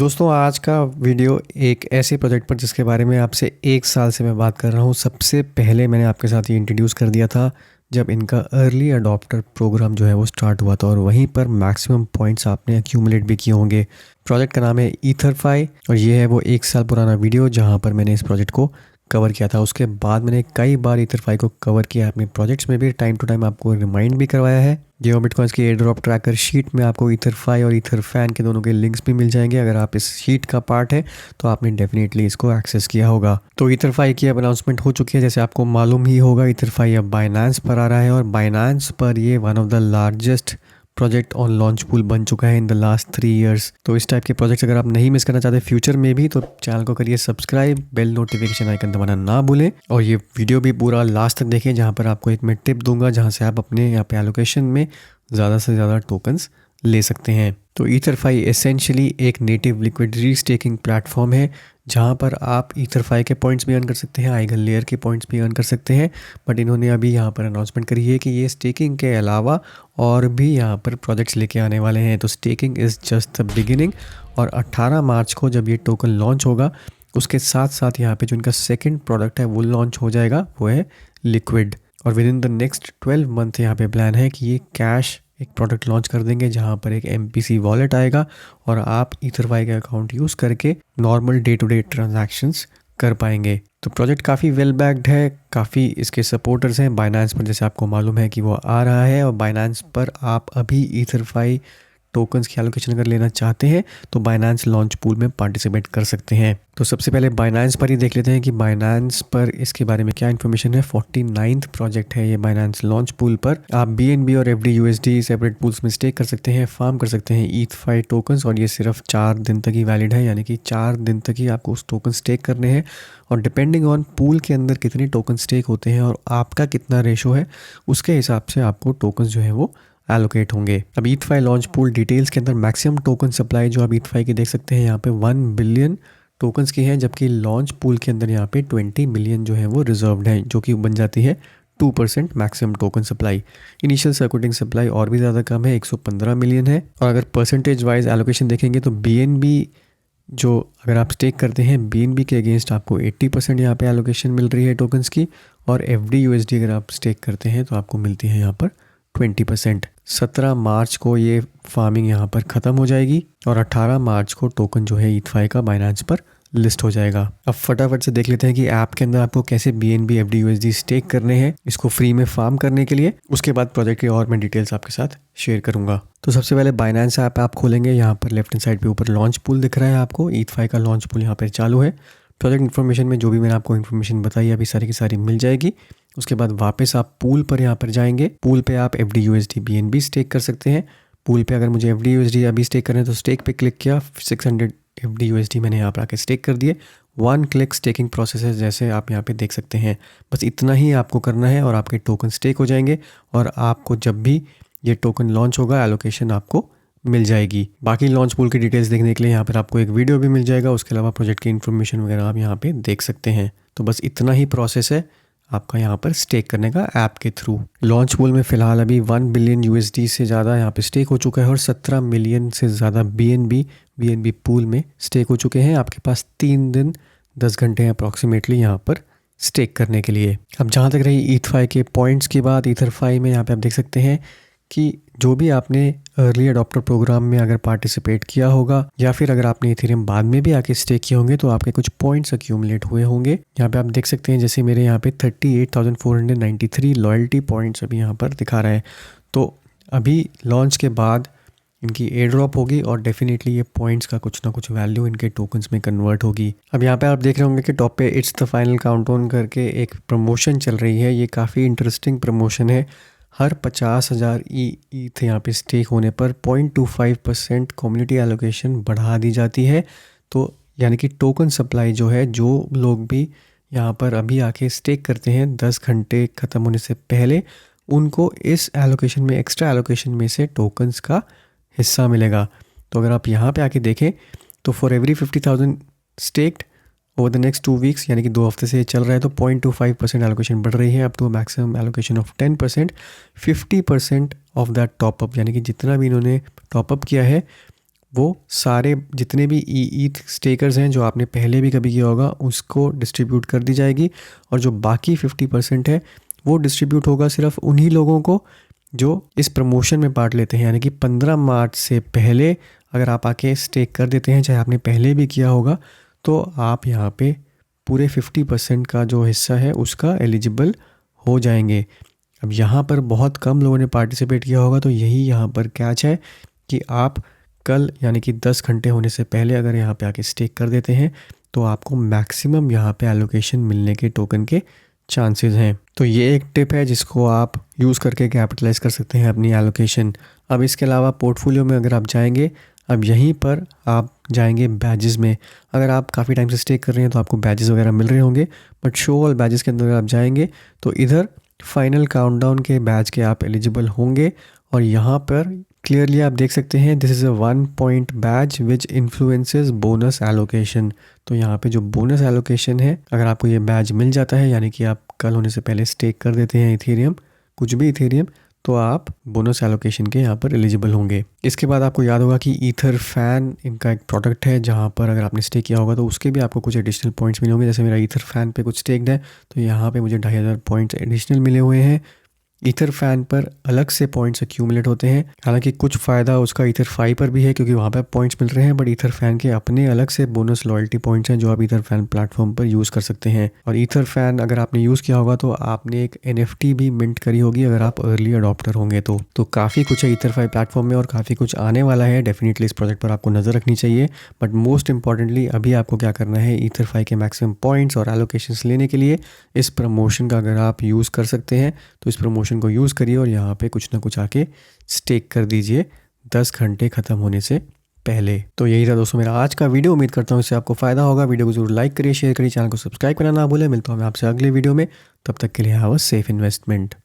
दोस्तों आज का वीडियो एक ऐसे प्रोजेक्ट पर जिसके बारे में आपसे 1 साल से मैं बात कर रहा हूँ। सबसे पहले मैंने आपके साथ ये इंट्रोड्यूस कर दिया था जब इनका अर्ली अडॉप्टर प्रोग्राम जो है वो स्टार्ट हुआ था और वहीं पर मैक्सिमम पॉइंट्स आपने एक्यूमुलेट भी किए होंगे। प्रोजेक्ट का नाम है ईथरफाई और ये है वो 1 साल पुराना वीडियो जहाँ पर मैंने इस प्रोजेक्ट को कवर किया था। उसके बाद मैंने कई बार ईथरफाई को कवर किया अपने प्रोजेक्ट्स में भी, टाइम टू टाइम आपको रिमाइंड भी करवाया है। जियो बिटकॉइंस की एयर ड्रॉप ट्रैकर शीट में आपको ईथरफाई और ईथरफैन के दोनों के लिंक्स भी मिल जाएंगे। अगर आप इस शीट का पार्ट है तो आपने डेफिनेटली इसको एक्सेस किया होगा। तो ईथरफाई की अब अनाउंसमेंट हो चुकी है, जैसे आपको मालूम ही होगा। ईथरफाई अब बाइनेंस पर आ रहा है और बाइनेंस पर ये one of the largest project on launch pool बन चुका है इन द लास्ट 3 इयर्स। तो इस टाइप के प्रोजेक्ट्स अगर आप नहीं मिस करना चाहते फ्यूचर में भी तो चैनल को करिए सब्सक्राइब, बेल नोटिफिकेशन आइकन दबाना ना भूलें और ये वीडियो भी पूरा लास्ट तक देखें जहाँ पर आपको एक मैं टिप दूंगा जहाँ से आप अपने यहाँ पे एलोकेशन में ज़्यादा से ज़्यादा टोकन्स ले सकते हैं। तो ईथरफाई एसेंशियली एक नेटिव लिक्विडिटी स्टेकिंग प्लेटफॉर्म है जहाँ पर आप ईथरफाई के पॉइंट्स भी अर्न कर सकते हैं, आइगन लेयर के पॉइंट्स भी अर्न कर सकते हैं। बट इन्होंने अभी यहाँ पर अनाउंसमेंट करी है कि ये स्टेकिंग के अलावा और भी यहाँ पर प्रोजेक्ट्स लेके आने वाले हैं। तो staking is just the beginning और 18 मार्च को जब ये टोकन लॉन्च होगा उसके साथ साथ यहाँ पे जो इनका सेकेंड प्रोडक्ट है वो लॉन्च हो जाएगा, वो है लिक्विड। और with in the next 12 month यहाँ पे प्लान है कि ये कैश एक प्रोडक्ट लॉन्च कर देंगे जहाँ पर एक MPC वॉलेट आएगा और आप ईथरफाई का अकाउंट यूज़ करके normal day to day transactions कर पाएंगे। तो प्रोजेक्ट काफ़ी वेल बैक्ड है, काफ़ी इसके सपोर्टर्स हैं। बाइनेंस पर जैसे आपको मालूम है कि वो आ रहा है और बाइनेंस पर आप अभी ईथरफाई टोकन्स की एलोकेशन अगर लेना चाहते हैं तो बाइनेंस लॉन्च पूल में पार्टिसिपेट कर सकते हैं। तो सबसे पहले बाइनेंस पर ही देख लेते हैं कि बाइनेंस पर इसके बारे में क्या इन्फॉर्मेशन है। 49th प्रोजेक्ट है ये बाइनेंस लॉन्च पूल पर। आप BNB और FDUSD सेपरेट पूल्स में स्टेक कर सकते हैं, फार्म कर सकते हैं ईथफाई टोकन्स और ये सिर्फ 4 दिन तक ही वैलिड है, यानी कि 4 दिन तक ही आपको उस टोकन स्टेक करने हैं और डिपेंडिंग ऑन पूल के अंदर कितने टोकन स्टेक होते हैं और आपका कितना रेशो है उसके हिसाब से आपको टोकन्स जो है वो एलोकेट होंगे। अब ईथफाई लॉन्च पूल डिटेल्स के अंदर मैक्सिमम टोकन सप्लाई जो आप ईथफाई की देख सकते हैं यहाँ पे 1 बिलियन टोकन्स की है, जबकि लॉन्च पूल के अंदर यहाँ पे 20 मिलियन जो है वो रिजर्व्ड है, जो कि बन जाती है 2% maximum token supply. Initial circulating supply और भी ज़्यादा कम है, 115 मिलियन है। और अगर परसेंटेज वाइज एलोकेशन देखेंगे तो BNB जो अगर आप स्टेक करते हैं BNB के अगेंस्ट आपको 80% यहाँ पे एलोकेशन मिल रही है टोकन्स की और FDUSD अगर आप स्टेक करते हैं तो आपको मिलती है यहाँ पर 20%। 17 मार्च को ये फार्मिंग यहाँ पर ख़त्म हो जाएगी और 18 मार्च को टोकन जो है ईथफाई का बाइनेंस पर लिस्ट हो जाएगा। अब फटाफट से देख लेते हैं कि ऐप के अंदर आपको कैसे BNB FDUSD स्टेक करने हैं इसको फ्री में फार्म करने के लिए। उसके बाद प्रोजेक्ट की और मैं डिटेल्स आपके साथ शेयर करूंगा। तो सबसे पहले बाइनेंस ऐप आप खोलेंगे, यहाँ पर लेफ्ट हैंड साइड पे ऊपर लॉन्च पूल दिख रहा है आपको। ईथफाई का लॉन्च पूल यहाँ पर चालू है। प्रोजेक्ट इन्फॉर्मेशन में जो भी मैंने आपको इन्फॉर्मेशन बताई अभी सारी की सारी मिल जाएगी। उसके बाद वापस आप पूल पर यहाँ पर जाएंगे। पूल पे आप FDUSD BNB स्टेक कर सकते हैं। पूल पे अगर मुझे FDUSD अभी स्टेक करना है तो स्टेक पे क्लिक किया, 600 FDUSD मैंने यहाँ पर आके स्टेक कर दिए। 1 क्लिक स्टेकिंग प्रोसेस है, जैसे आप यहाँ पे देख सकते हैं। बस इतना ही आपको करना है और आपके टोकन स्टेक हो जाएंगे और आपको जब भी ये टोकन लॉन्च होगा एलोकेशन आपको मिल जाएगी। बाकी लॉन्च पूल की डिटेल्स देखने के लिए यहाँ पर आपको एक वीडियो भी मिल जाएगा। उसके अलावा प्रोजेक्ट की इन्फॉर्मेशन वगैरह आप यहाँ पे देख सकते हैं। तो बस इतना ही प्रोसेस है आपका यहाँ पर स्टेक करने का ऐप के थ्रू। लॉन्च पूल में फ़िलहाल अभी 1 बिलियन USD से ज़्यादा यहाँ पे स्टेक हो चुका है और 17 मिलियन से ज़्यादा BNB पूल में स्टेक हो चुके हैं। आपके पास 3 दिन 10 घंटे अप्रॉक्सीमेटली यहाँ पर स्टेक करने के लिए। अब जहाँ तक रही ईथफाई के पॉइंट्स की बात, ईथरफाई में यहाँ पे आप देख सकते हैं कि जो भी आपने अर्ली अडॉप्टर प्रोग्राम में अगर पार्टिसिपेट किया होगा या फिर अगर आपने इथेरियम बाद में भी आके स्टेक किए होंगे तो आपके कुछ पॉइंट्स अक्यूमुलेट हुए होंगे। यहाँ पे आप देख सकते हैं जैसे मेरे यहाँ पे 38,493 लॉयल्टी पॉइंट्स अभी यहाँ पर दिखा रहा है। तो अभी लॉन्च के बाद इनकी एयर ड्रॉप होगी और डेफिनेटली ये पॉइंट्स का कुछ ना कुछ वैल्यू इनके टोकन्स में कन्वर्ट होगी। अब यहाँ पे आप देख रहे होंगे कि टॉप पे इट्स द फाइनल काउंटडाउन करके एक प्रमोशन चल रही है। ये काफ़ी इंटरेस्टिंग प्रमोशन है। हर 50,000 ETH यहाँ पे स्टेक होने पर 0.25% कम्युनिटी एलोकेशन बढ़ा दी जाती है। तो यानी कि टोकन सप्लाई जो है, जो लोग भी यहाँ पर अभी आके स्टेक करते हैं 10 घंटे ख़त्म होने से पहले, उनको इस एलोकेशन में, एक्स्ट्रा एलोकेशन में से टोकन्स का हिस्सा मिलेगा। तो अगर आप यहाँ पे आके देखें तो for every 50,000 stacked over the next 2 weeks, यानी कि 2 हफ्ते से ये चल रहा है, तो 0.25% एलोकेशन बढ़ रही है up to maximum allocation of 10%। 50% of that top up, यानी कि जितना भी इन्होंने टॉपअप किया है वो सारे जितने भी ईथ स्टेकर्स हैं जो आपने पहले भी कभी किया होगा उसको डिस्ट्रीब्यूट कर दी जाएगी, और जो बाकी 50% है वो डिस्ट्रीब्यूट होगा सिर्फ उन्हीं लोगों को जो इस प्रमोशन में पार्ट लेते हैं। यानी कि 15 मार्च से पहले अगर आप आके स्टेक कर देते हैं, चाहे आपने पहले भी किया होगा, तो आप यहाँ पे पूरे 50% का जो हिस्सा है उसका एलिजिबल हो जाएंगे। अब यहाँ पर बहुत कम लोगों ने पार्टिसिपेट किया होगा, तो यही यहाँ पर कैच है कि आप कल यानी कि 10 घंटे होने से पहले अगर यहाँ पे आके स्टेक कर देते हैं तो आपको मैक्सिमम यहाँ पे एलोकेशन मिलने के टोकन के चांसेस हैं। तो ये एक टिप है जिसको आप यूज़ करके कैपिटलाइज कर सकते हैं अपनी एलोकेशन। अब इसके अलावा पोर्टफोलियो में अगर आप जाएंगे, अब यहीं पर आप जाएंगे बैजेस में। अगर आप काफ़ी टाइम से स्टेक कर रहे हैं तो आपको बैजेस वगैरह मिल रहे होंगे, बट शो ऑल बैजेस के अंदर अगर आप जाएंगे तो इधर फाइनल काउंटडाउन के बैच के आप एलिजिबल होंगे। और यहाँ पर क्लियरली आप देख सकते हैं this is a 1 point batch which influences bonus allocation. तो यहाँ पे जो बोनस एलोकेशन है, अगर आपको ये बैच मिल जाता है यानी कि आप कल होने से पहले स्टेक कर देते हैं इथेरियम, कुछ भी इथेरियम, तो आप बोनस एलोकेशन के यहाँ पर एलिजिबल होंगे। इसके बाद आपको याद होगा कि ईथर फैन इनका एक प्रोडक्ट है जहाँ पर अगर आपने स्टेक किया होगा तो उसके भी आपको कुछ एडिशनल पॉइंट्स मिले होंगे। जैसे मेरा ईथर फैन पे कुछ स्टेक्ड है तो यहाँ पे मुझे 2500 पॉइंट्स एडिशनल मिले हुए हैं। ईथर फैन पर अलग से पॉइंट्स एक्यूमुलेट होते हैं, हालांकि कुछ फ़ायदा उसका ईथर फाई पर भी है क्योंकि वहाँ पर पॉइंट्स मिल रहे हैं, बट ईथर फैन के अपने अलग से बोनस लॉयल्टी पॉइंट्स हैं जो आप ईथर फैन प्लेटफॉर्म पर यूज़ कर सकते हैं। और ईथर फैन अगर आपने यूज़ किया होगा तो आपने एक NFT भी मिंट करी होगी अगर आप अर्ली अडॉप्टर होंगे तो काफ़ी कुछ है ईथर फाई प्लेटफॉर्म में और काफ़ी कुछ आने वाला है। डेफिनेटली इस प्रोजेक्ट पर आपको नज़र रखनी चाहिए, बट मोस्ट इंपॉर्टेंटली अभी आपको क्या करना है, ईथर फाई के मैक्सिमम पॉइंट्स और एलोकेशंस लेने के लिए इस प्रमोशन का अगर आप यूज़ कर सकते हैं तो इस प्रमोशन को यूज़ करिए और यहाँ पे कुछ ना कुछ आके स्टेक कर दीजिए 10 घंटे ख़त्म होने से पहले। तो यही था दोस्तों मेरा आज का वीडियो। उम्मीद करता हूँ इससे आपको फ़ायदा होगा। वीडियो को जरूर लाइक करिए, शेयर करिए, चैनल को सब्सक्राइब करना ना भूलें। मिलता हूँ मैं आपसे अगले वीडियो में, तब तक के लिए हैव अ सेफ इन्वेस्टमेंट।